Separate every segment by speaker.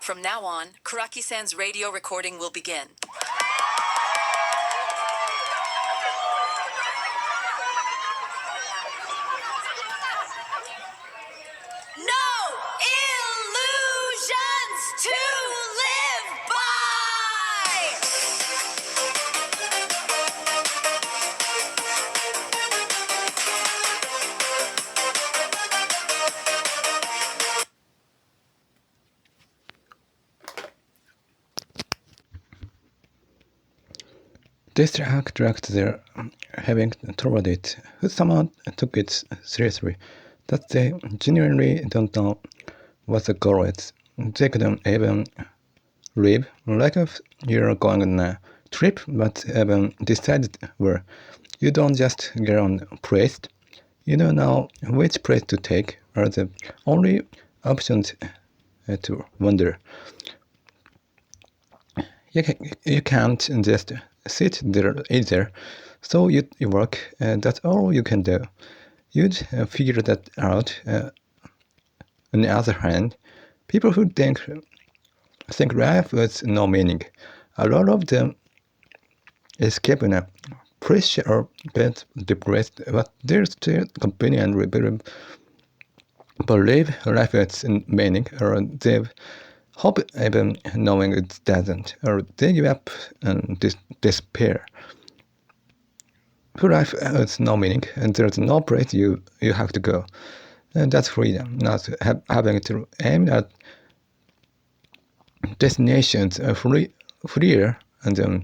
Speaker 1: From now on, Kuraki-san's radio recording will begin. No illusions to live by!
Speaker 2: Distract their having toward it. If someone took it seriously, that they genuinely don't know what the goal is. They couldn't even live like if you're going on a trip, but haven't decided where. You don't just get on a place. You don't know which place to take, are the only options to wander. You can't just sit there either, so you work, that's all you can do. You'd figure that out. On the other hand, people who think life has no meaning, a lot of them escape in a pressure or get depressed, but they're still continue and believe life has meaning, or they've hope even knowing it doesn't, or they give up and despair. For life has no meaning, and there's no place you have to go. And that's freedom, not having to aim at destinations freer and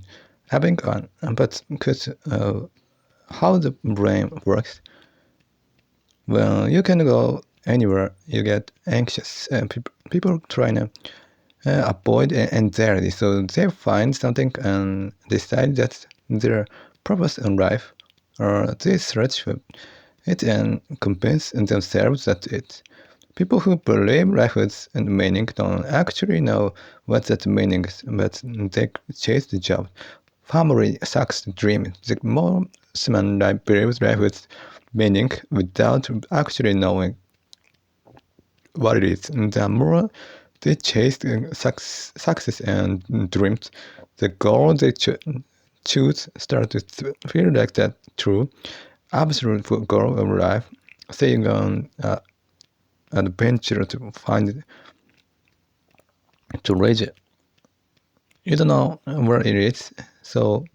Speaker 2: having fun. But because how the brain works, when you can go anywhere, you get anxious. People trying to avoid anxiety, so they find something and decide that's their purpose in life, or they search for it and convince themselves that it's. People who believe life has meaning don't actually know what that meaning is, but they chase the job, family, success, dream. The more someone believes life has meaning without actually knowing what it is, the more they chase success and dreams. The goal they choose start to feel like that true, absolute goal of life. Say you go on adventure to find to reach it. You don't know where it is, so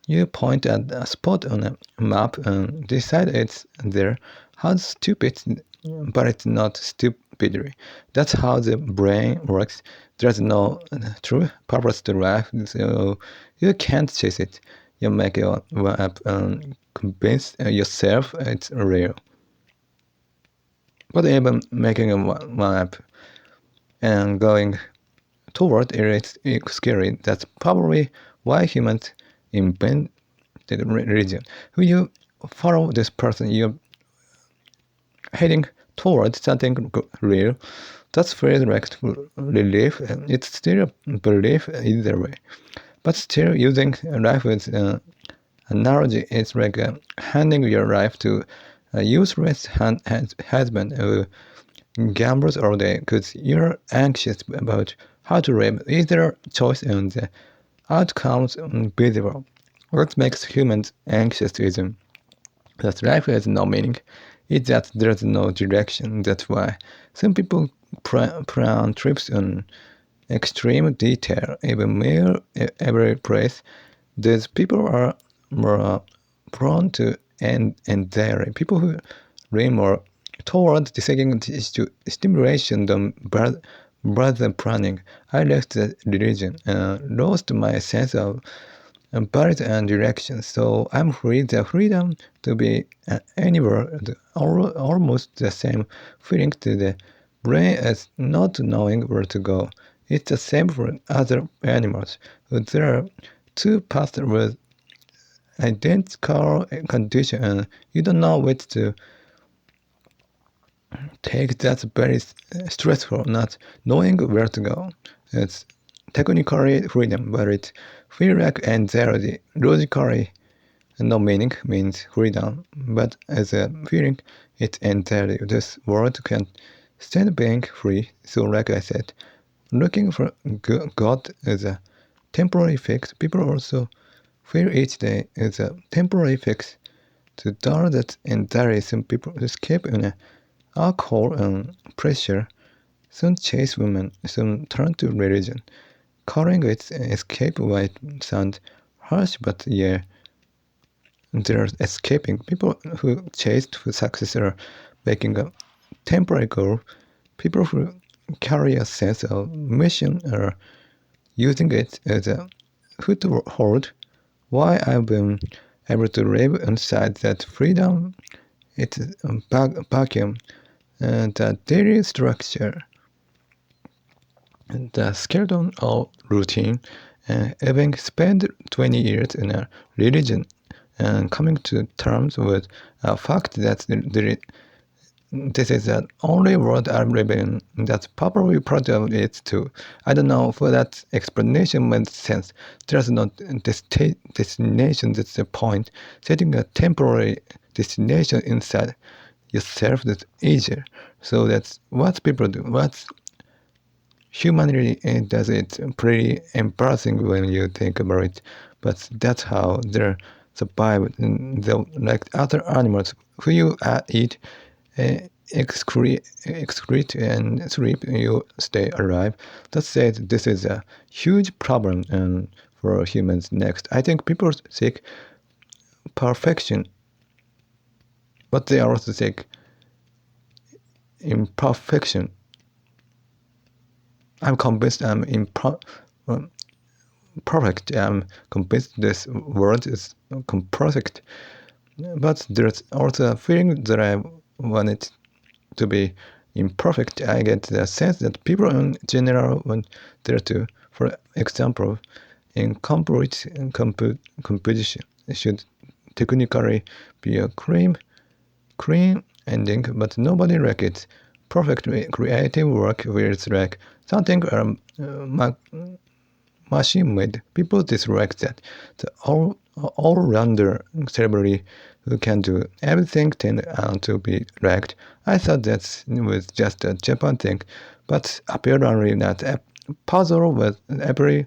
Speaker 2: you point at a spot on a map and decide it's there. How stupid, but it's not stupidity. That's how the brain works. There's no true purpose to life, so you can't chase it. You make your one up and convince yourself it's real. But even making a one up and going toward it is scary. That's probably why humans invented religion. When you follow this person, you're heading towards something real. That feels like relief. It's still a belief either way. But still, using life as an analogy, it's like handing your life to a useless husband who gambles all day because you're anxious about how to live. Either choice and the outcomes visible. What makes humans anxious isn't that life has no meaning. It's that there's no direction. That's why some people plan trips on extreme detail, even near every place. These people are more prone to anxiety. People who lean more toward seeking stimulation than rather planning. I left the religion and lost my sense of balance and direction. So I'm free. The freedom to be anywhere, almost the same feeling to the brain as not knowing where to go. It's the same for other animals. There are two paths with identical condition, and you don't know which to take. That's very stressful, not knowing where to go. It's technically freedom, but it feels like anxiety. Logically, no meaning means freedom, but as a feeling, it's anxiety. This world can't stand being free. So like I said, looking for God as a temporary fix. People also feel each day is a temporary fix to dull that anxiety. Some people escape in alcohol and pressure. Some chase women. Some turn to religion. Calling it escape might sound harsh, but yeah, they're escaping. People who chase for success are making a temporary goal. People who carry a sense of mission are using it as a foothold. Why I've been able to live inside that freedom, it's a vacuum, and the daily structure, the skeleton of routine, having spent 20 years in a religion and coming to terms with a fact that this is the only world I live in. That's probably part of it too. I don't know if that explanation makes sense. There's no destination, that's the point. Setting a temporary destination inside yourself is easier. So that's what people do. What humanity does it pretty embarrassing when you think about it. But that's how they survive. Like other animals who you eat, excrete and sleep, you stay alive. That said, this is a huge problem for humans next. I think people seek perfection, but they also seek imperfection. I'm convinced I'm perfect. I'm convinced this world is perfect. But there's also a feeling that I want it to be imperfect. I get the sense that people in general want there to, for example, incomplete composition should technically be a clean ending, but nobody like it. Perfect creative work feels like something machine made. People dislike that. The all-rounder celebrity who can do everything tend to be liked. I thought that was just a Japan thing, but apparently not. A puzzle with every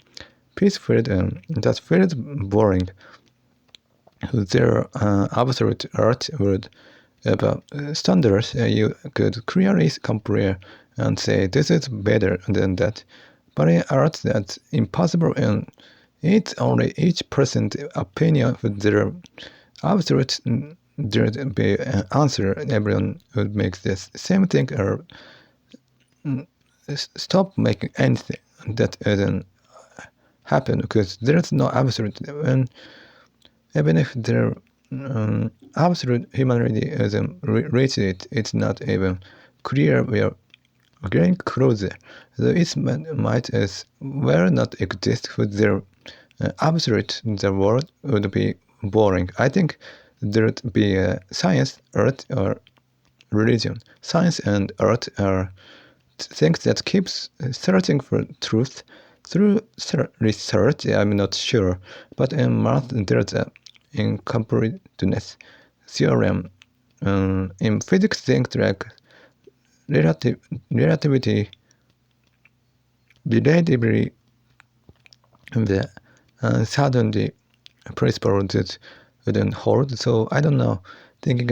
Speaker 2: piece filled in. That feels boring. Their absolute art would have standards you could clearly compare and say this is better than that. But in art, that's impossible, and it's only each person's opinion with their absolute there'd be an answer. Everyone would make this same thing or stop making anything that doesn't happen because there's no absolute. And even if there absolute humanity isn't reached it, it's not even clear we are getting closer. So it might as well not exist with their absolute. The world would be boring. I think there'd be science, art, or religion. Science and art are things that keeps searching for truth through research. I'm not sure, but in math there's a incompleteness theorem. In physics, things like relativity, relatively, the uncertainty principle that wouldn't hold. So I don't know. Thinking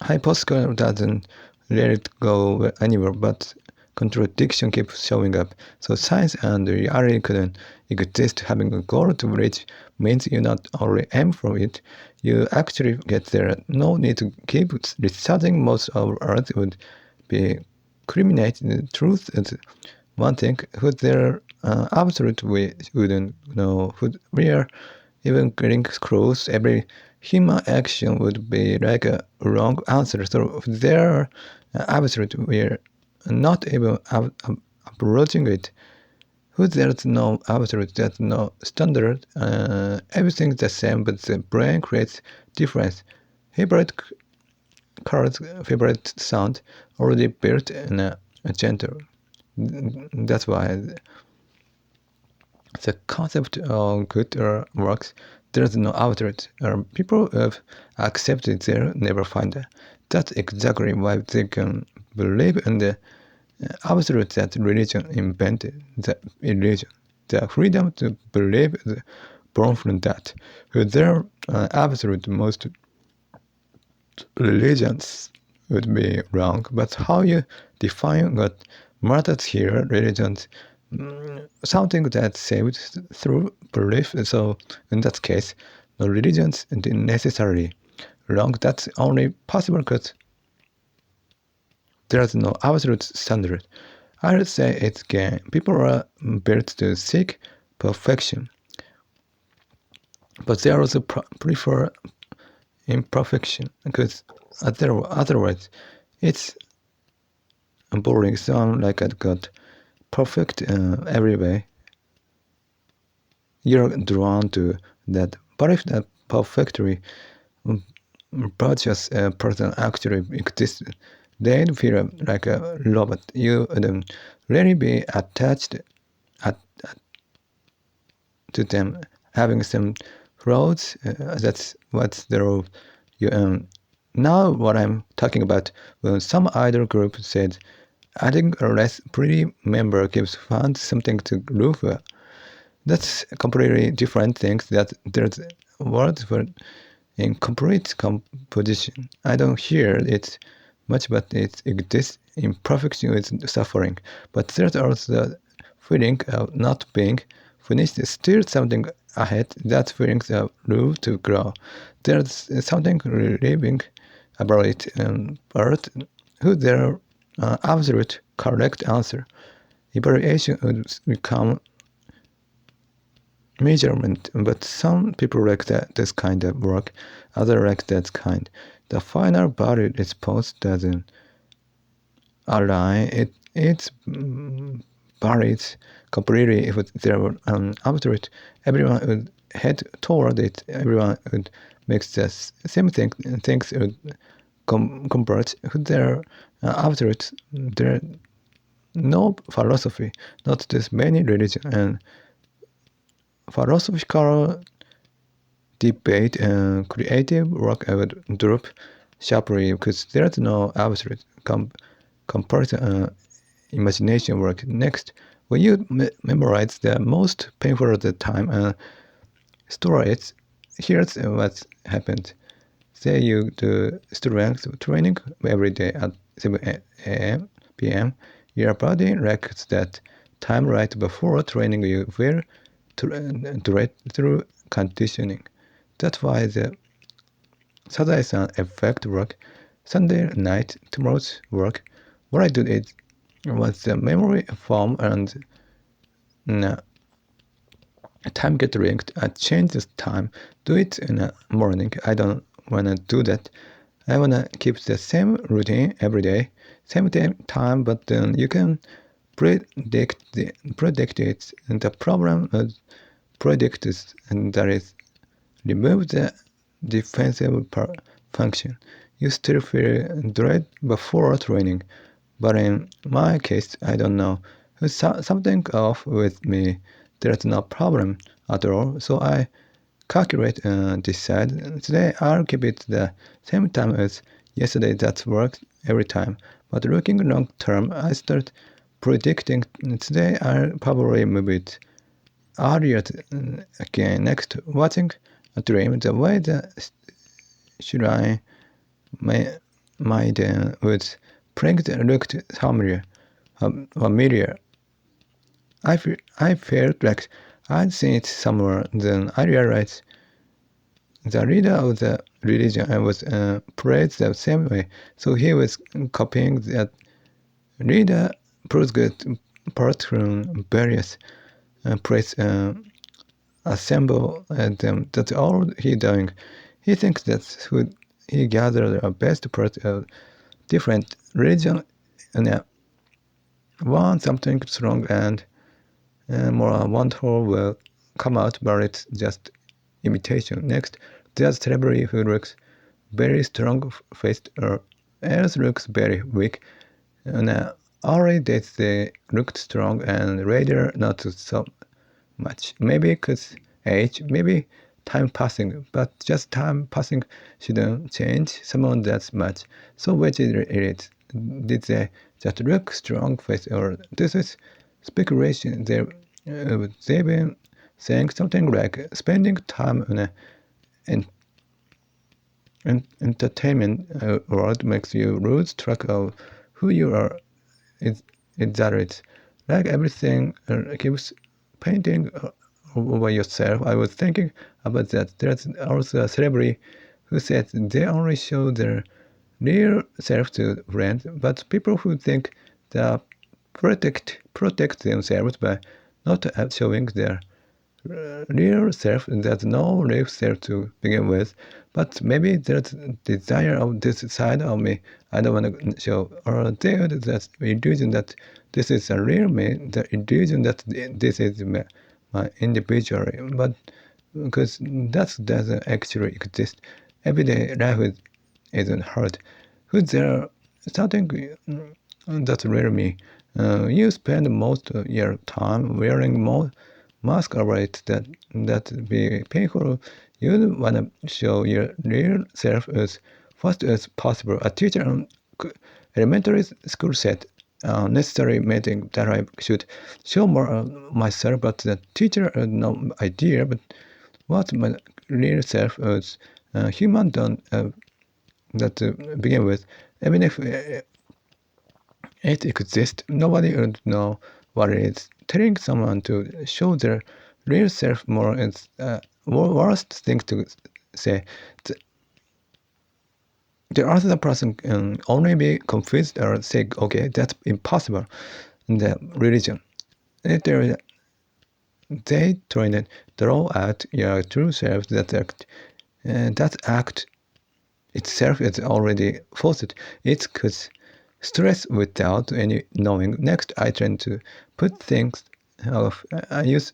Speaker 2: hypothetical doesn't let it go anywhere, but contradiction keeps showing up. So science and reality couldn't exist. Having a goal to reach means you not only aim for it, you actually get there. No need to keep researching. Most of Earth would be criminate. The truth is one thing. Who there absolute we wouldn't know. Who we are even getting close. Every human action would be like a wrong answer. So if there are absolute, we're not even approaching it. Who there's no absolute, there's no standard. Everything's the same, but the brain creates difference. Favorite colors, favorite sound, already built in a gentle. That's why the concept of good works. There's no outlet. People have accepted they'll never find it. That's exactly why they can believe in the absolute that religion invented the illusion, the freedom to believe is born from that. Without absolute, most religions would be wrong, but how you define what matters here, religions, something that's saved through belief, so in that case, no religions is necessarily wrong. That's only possible because there's no absolute standard. I'll say it again. People are built to seek perfection, but they also prefer imperfection because otherwise it's boring. Sound like I got perfect every way. You're drawn to that. But if that perfectly virtuous person actually existed, they'd feel like a robot. You wouldn't really be attached to them having some flaws. That's what's the rule. Now what I'm talking about, when some idol group said adding a less pretty member gives fans something to root for, that's completely different things. That there's words for incomplete composition. I don't hear it much, but it exists. Imperfection is suffering, but there's also the feeling of not being finished. Still something ahead. That feeling of room to grow. There's something relieving about it. But who there absolute correct answer? Evaluation would become measurement, but some people like this kind of work, others like that kind. The final body response doesn't align. It's buried completely. If there were an absolute, everyone would head toward it. Everyone would make the same thing. Things would converge. If there absolute, there no philosophy, not this many religion and philosophical debate and creative work would drop sharply because there's no absolute comparison. Imagination work. Next, when you memorize the most painful at the time and store it, here's what happened. Say you do strength training every day at 7 a.m. p.m. Your body records that time right before training. You will through conditioning. That's why the Saturday effect work, Sunday night, tomorrow's work. What I did is was the memory form and time get linked. I change this time. Do it in the morning. I don't wanna do that. I wanna keep the same routine every day, same time, but then you can predict it. And the problem is predict is, and that is remove the defensive function. You still feel dread before training, but in my case, I don't know. There's something off with me. There's no problem at all. So I calculate and decide today I'll keep it the same time as yesterday. That works every time. But looking long term, I start predicting today I'll probably move it earlier again. Next, watching a dream, the way the shrine maiden was pranked looked familiar. I felt like I'd seen it somewhere. Then I realized the leader of the religion was praised the same way. So he was copying that leader pulls good parts from various praise assemble them. That's all he doing. He thinks that's who he gathered the best part of different religion and want something strong and more wonderful will come out, but it's just imitation. Next, there's celebrity who looks very strong-faced or else looks very weak. And already they looked strong and later not so much. Maybe because age, maybe time passing, but just time passing shouldn't change someone that much. So which is it? did they just look strong face, or this is speculation? They've been saying something like spending time in an entertainment world makes you lose track of who you are. Is that it? Like everything keeps painting over yourself. I was thinking about that. There's also a celebrity who said they only show their real self to friends, but people who think they protect themselves by not showing their real self. There's no real self to begin with, but maybe there's desire of this side of me I don't want to show, or there's that illusion that this is a real me, the illusion that this is my individual, but because that doesn't actually exist. Everyday life isn't hard. Who's there? Something that's really me. You spend most of your time wearing more mask about that be painful. You wanna show your real self as fast as possible. A teacher in elementary school said necessary meeting that I should show more of myself, but the teacher had no idea but what my real self is. Human don't that to begin with. Even if it exists, nobody would know what it is. Telling someone to show their real self more is worst thing to say. The other person can only be confused or say, okay, that's impossible. In the religion, they try to draw out your true self. That act itself is already forced. It causes stress without any knowing. Next, I try to put things off. I use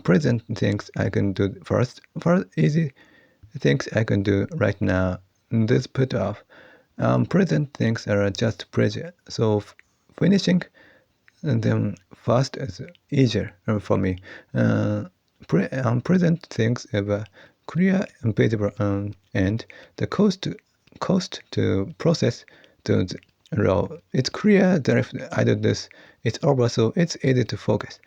Speaker 2: present things I can do first. For easy things I can do right now, this put off. Present things are just pleasure. So finishing them fast is easier for me. Present things have a clear and visible end. The cost to process to raw. It's clear that if I do this, it's over, so it's easy to focus.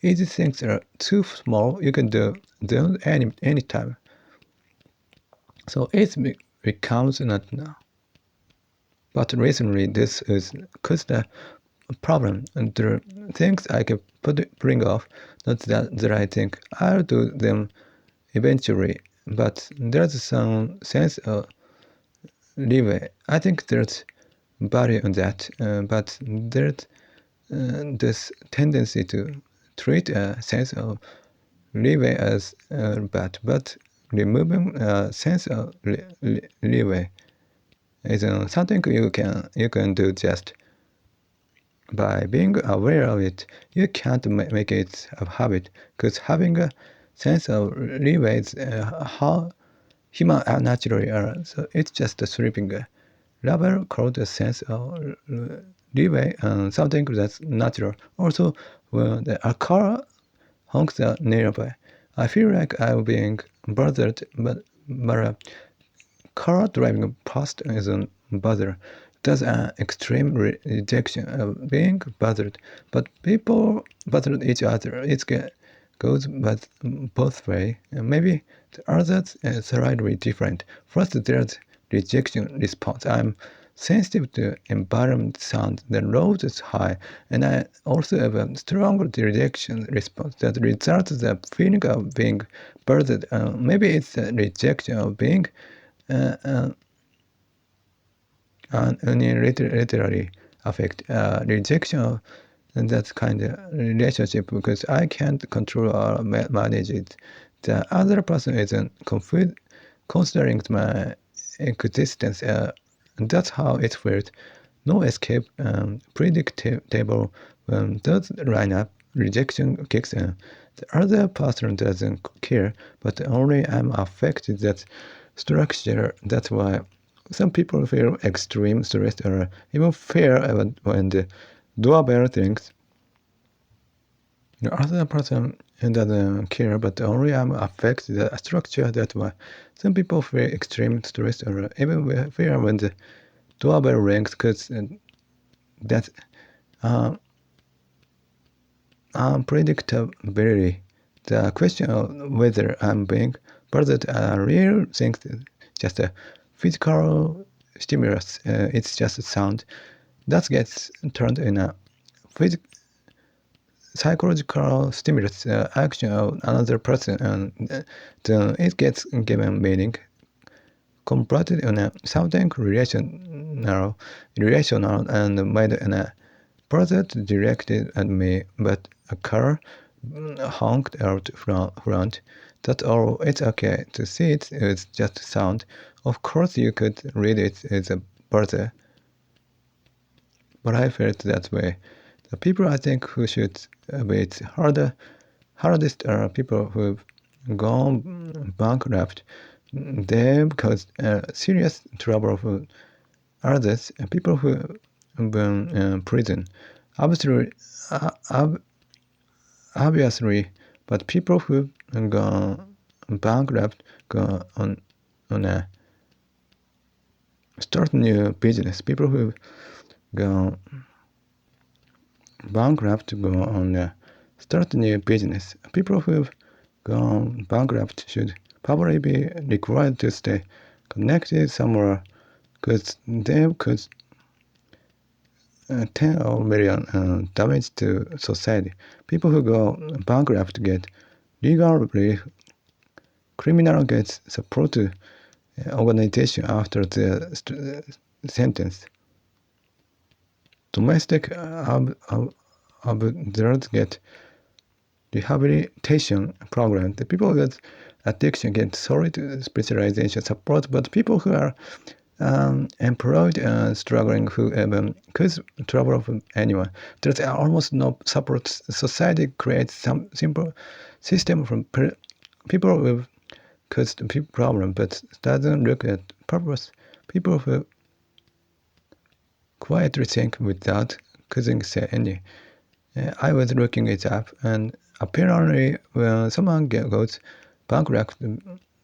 Speaker 2: Easy things are too small. You can do them anytime. So it becomes not now. But recently, this is caused a problem. And the things I can bring off, not that I think I'll do them eventually, but there's some sense of leeway. I think there's value in that, but there's this tendency to treat a sense of leeway as bad, but removing a sense of leeway is something you can do just by being aware of it. You can't make it a habit, because having a sense of leeway is how human naturally are. So it's just a sleeping level called a sense of leeway, something that's natural. Also, when a car honks nearby, I feel like I'm being bothered, but a car driving past isn't bother. That's an extreme rejection of being bothered. But people bother each other. It goes both ways. Maybe the others is slightly different. First, there's rejection response. I'm sensitive to environment sound. The load is high, and I also have a strong rejection response that results in the feeling of being bothered. Maybe it's a rejection of being literally affect rejection of that kind of relationship, because I can't control or manage it. The other person isn't considering my existence. That's how it feels. No escape, predictable. When those line up, rejection kicks in. The other person doesn't care, but only I'm affected that structure. That's why some people feel extreme stress or even fear when the doorbell rings. The other person doesn't care, but only I'm affected the structure. That's why some people feel extreme stress or even fear when the doorbell rings because that unpredictability. The question of whether I'm being bothered a real thing, just a physical stimulus. It's just a sound that gets turned in a psychological stimulus, action of another person, and then it gets given meaning, converted in a something relational and made in a project directed at me, but a car honked out front. That's all. It's okay to see it. It's just sound. Of course you could read it as a buzzer, but I felt that way. The people I think who should be it hardest are people who've gone bankrupt. They've caused serious trouble for others, people who've been in prison. Obviously, but people who've gone bankrupt go on a start new business. People who've gone bankrupt go on a start new business. People who've gone bankrupt should probably be required to stay connected somewhere because they could 10 or million damage to society. People who go bankrupt get legal relief. Criminal gets support to organization after the sentence. Domestic abusers get rehabilitation program. The people with addiction get solid specialization support, but people who are employed and struggling who even cause trouble for anyone. There's almost no support. Society creates some simple system from people with caused problem, but doesn't look at purpose. People who quietly think without causing say any. I was looking it up, and apparently when someone goes bankrupt,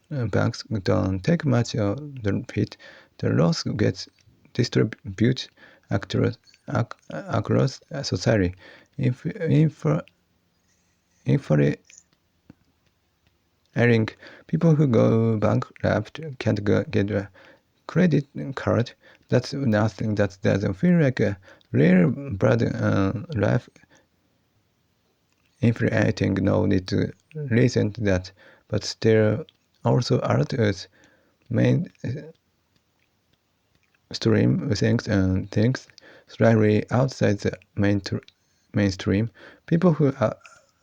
Speaker 2: banks don't take much of the hit. The loss gets distributed across society. People who go bankrupt can't get a credit card. That's nothing. That doesn't feel like a real burden on life. Infuriating. No need to listen to that. But still, also art is main stream things and things slightly outside the mainstream. People who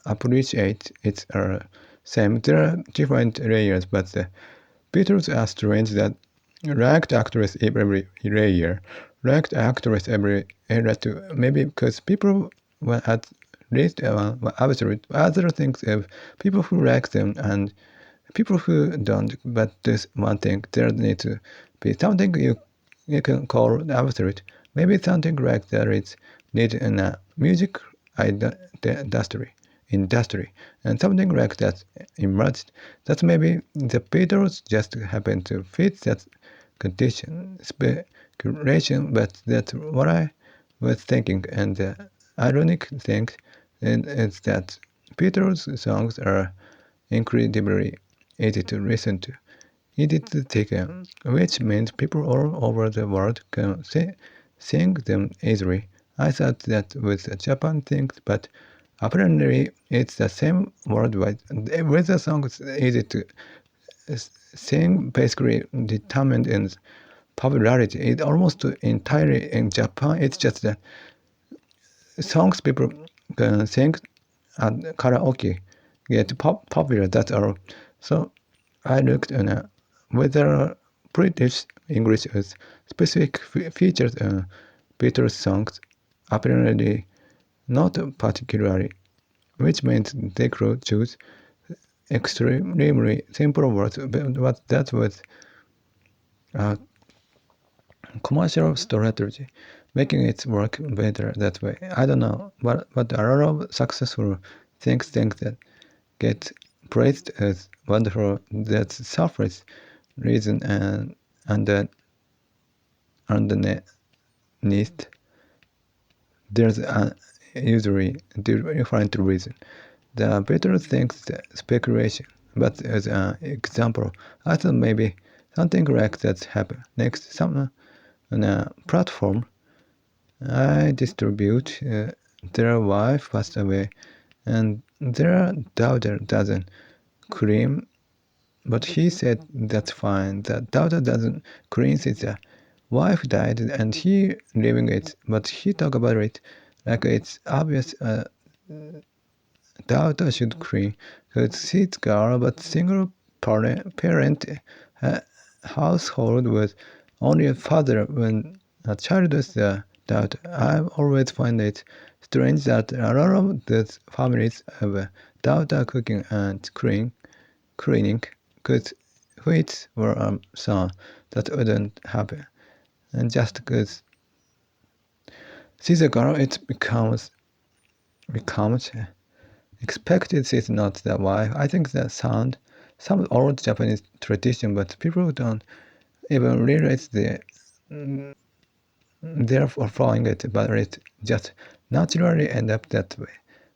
Speaker 2: appreciate it are same. There are different layers, but the Beatles are strange that liked actress every layer, liked actress every era too. Maybe because people were at least absolute other things of people who like them and people who don't. But this one thing, there needs to be something you can call absolute. Maybe something like that is needed in a music industry, and something like that emerged. That maybe the Beatles just happened to fit that condition. Speculation, but that's what I was thinking. And the ironic thing is that Beatles songs are incredibly easy to listen to, easy to take in, which means people all over the world can sing them easily. I thought that was a Japan thing, but apparently it's the same worldwide. With the songs easy to sing, basically determined in popularity. It's almost entirely in Japan. It's just that songs people can sing at karaoke get popular. That's all. So I looked on whether British English has specific features in Beatles songs. Apparently not particularly, which means they could choose extremely simple words, but that was a commercial strategy, making it work better that way. I don't know, but a lot of successful things that get praised as wonderful, that's surface reason and underneath, there's usually different reason. The better thinks speculation, but as an example, I thought maybe something like that happened. Next, someone on a platform I distribute, their wife passed away, and their daughter doesn't claim, but he said that's fine. The daughter doesn't claim the wife died and he living it, but he talk about it like it's obvious. Daughter should claim because she's girl, but single parent household with only a father when a child is the daughter. I always find it strange that a lot of these families have a daughter cooking and cleaning, because if it were a son, that wouldn't happen. And just because she's a girl, it becomes expected she's not the wife. I think that sound some old Japanese tradition, but people don't even realize they're following it, but it just naturally end up that way,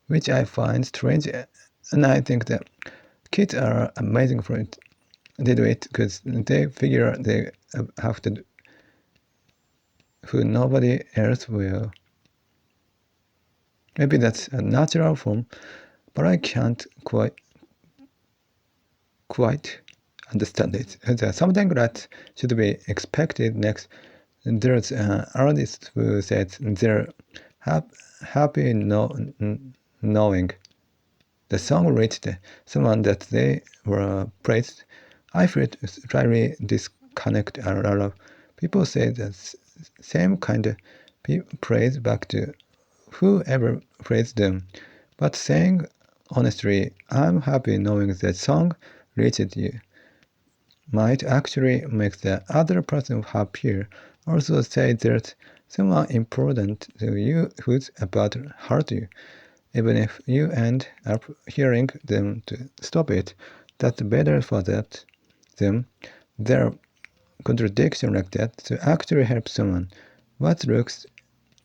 Speaker 2: which I find strange. And I think that kids are amazing for it. They do it because they figure they have to do who nobody else will. Maybe that's a natural form, but I can't quite understand it. There's something that should be expected next. There's an artist who said they're happy knowing the song reached someone that they were praised. I felt slightly disconnected. A lot of people say the same kind of praise back to whoever praised them, but saying honestly, I'm happy knowing that song reached you might actually make the other person happier. Also say there's someone important to you who's about to hurt you. Even if you end up hearing them to stop it, that's better for them. Their contradiction like that to actually help someone. What looks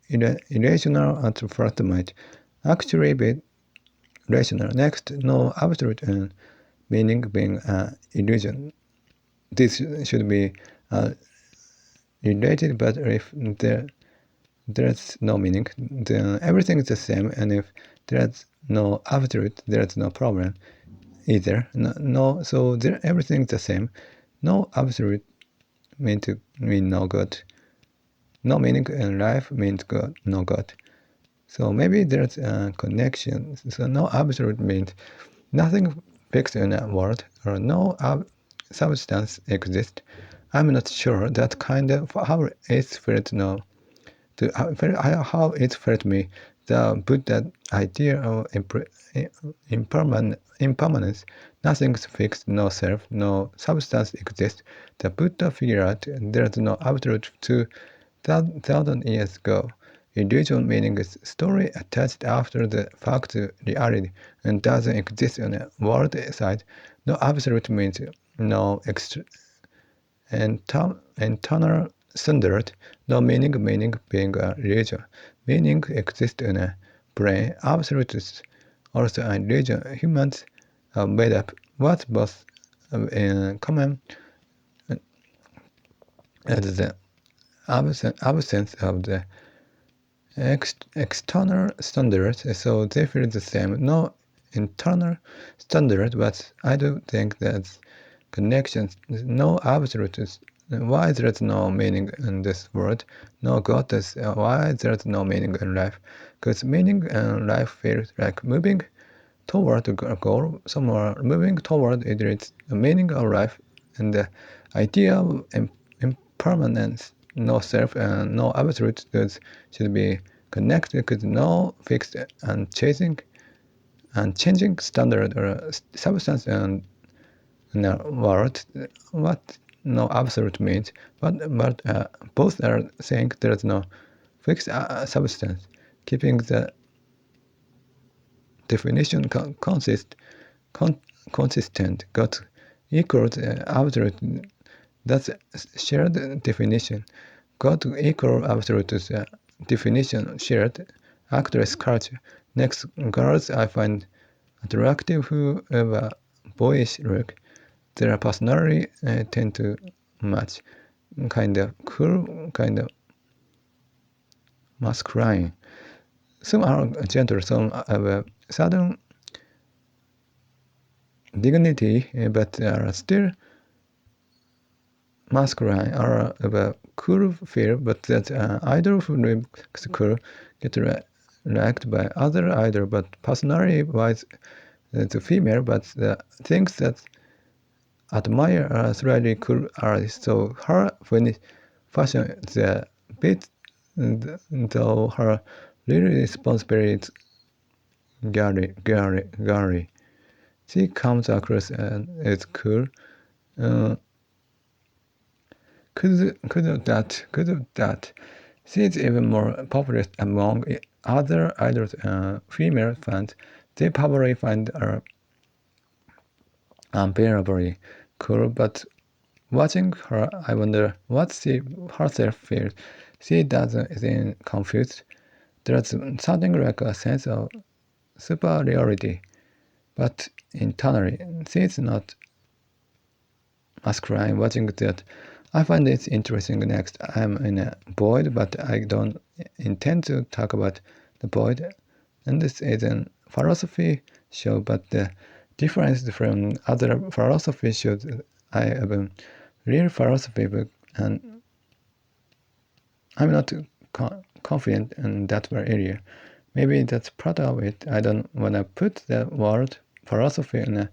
Speaker 2: irrational at first might actually be rational. Next, no absolute meaning being an illusion. This should be related, but if there's no meaning, then everything is the same, and if there's no absolute, there's no problem either. So everything is the same. No absolute mean no God. No meaning in life means God, no God. So maybe there's a connection. So no absolute means nothing fixed in a world, or no substance exists. I'm not sure that kind of how it felt now. How it felt me. The Buddha idea of impermanence. Nothing's fixed, no self, no substance exists. The Buddha figured out there's no absolute 2,000 years ago. Illusion meaning is story attached after the fact to reality and doesn't exist on the world side. No absolute means no internal standard. No meaning being a illusion. Meaning exists in a brain. Absolute is also an illusion. Humans are made up. What's both in common as the absence of the external standards, so they feel the same. No internal standard, but I do think that's connections. No absolutes. Why there's no meaning in this world? No God is why there's no meaning in life? Because meaning in life feels like moving toward a goal, somewhere moving toward it is the meaning of life, and the idea of impermanence, no self and no absolute goods should be connected with no fixed and changing standard or substance in the world. What no absolute means, but both are saying there's no fixed substance, keeping the definition consistent. God equals absolute. That's shared definition. got equal absolute to the definition shared actress culture. Next, girls I find attractive who have a boyish look. Their personality tend to match. Kind of cool, kind of masculine. Some are gentle, some have a sudden dignity, but are still masculine, are of a cool feel, but that idol who looks cool get liked by other idol, but personality-wise, the female, but the things that admire are slightly cool artists. So her fashion is a bit, though her real responsibility is girly. She comes across as cool. Could that. She is even more popular among other idols female fans. They probably find her unbearably cool, but watching her, I wonder what she herself feels. She doesn't seem confused. There's something like a sense of superiority, but internally, she's not masculine. Watching that, I find it interesting. Next, I'm in a void, but I don't intend to talk about the void. And this is a philosophy show, but the difference from other philosophy shows, I have a real philosophy book, and I'm not confident in that area. Maybe that's part of it. I don't want to put the word philosophy in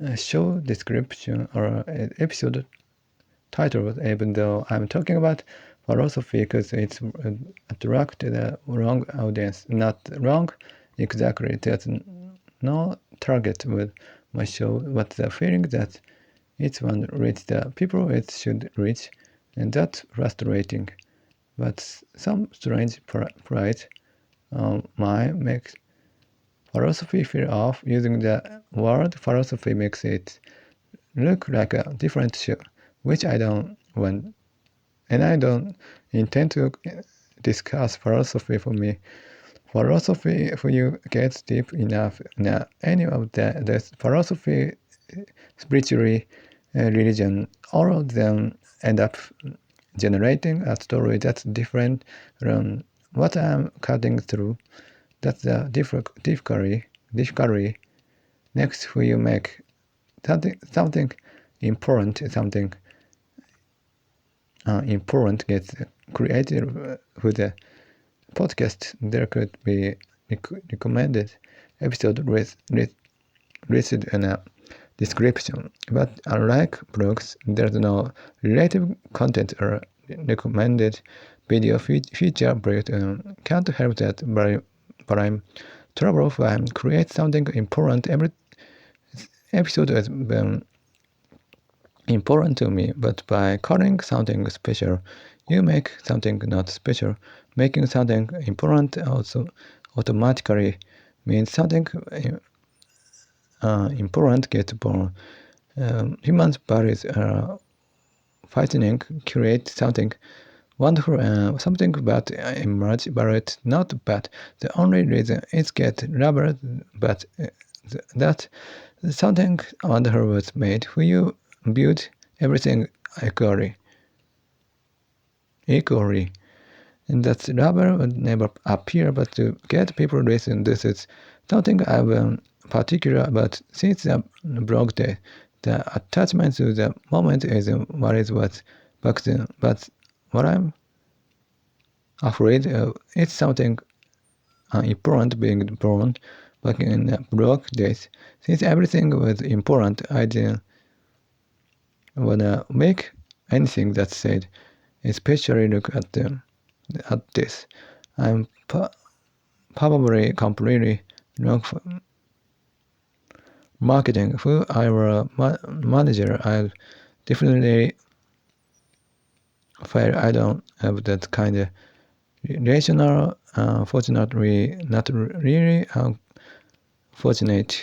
Speaker 2: a show description or episode title, even though I'm talking about philosophy because it's attract the wrong audience. Not wrong exactly. There's no target with my show, but the feeling that each one reach the people it should reach, and that's frustrating. But some strange pride mine makes philosophy feel off. Using the word philosophy makes it look like a different show, which I don't want, and I don't intend to discuss philosophy. For me, philosophy, if you get deep enough in any of the philosophy, spirituality, religion, all of them end up generating a story that's different from what I'm cutting through. That's the difficulty. Next, when you make something important, something important gets created with a podcast, there could be recommended episode listed in a description. But unlike blogs, there's no relative content or recommended video feature built in. Can't help that, but I'm trouble if I create something important. Every episode has been important to me, but by calling something special, you make something not special. Making something important also automatically means something important gets born. Human bodies are fascinating, create something wonderful, something bad emerge, but it's not bad. The only reason it gets rubber, but that something wonderful was made when you build everything equally. And that rubber would never appear, but to get people listen, this is something I've been particular about since the blog day. The attachment to the moment is what it was back then, but what I'm afraid of, it's something important being born back in the blog days. Since everything was important, I didn't want to make anything that said, especially look at this. I'm probably completely wrong for marketing. Who I were a manager, I definitely feel I don't have that kind of rational, fortunately not really fortunate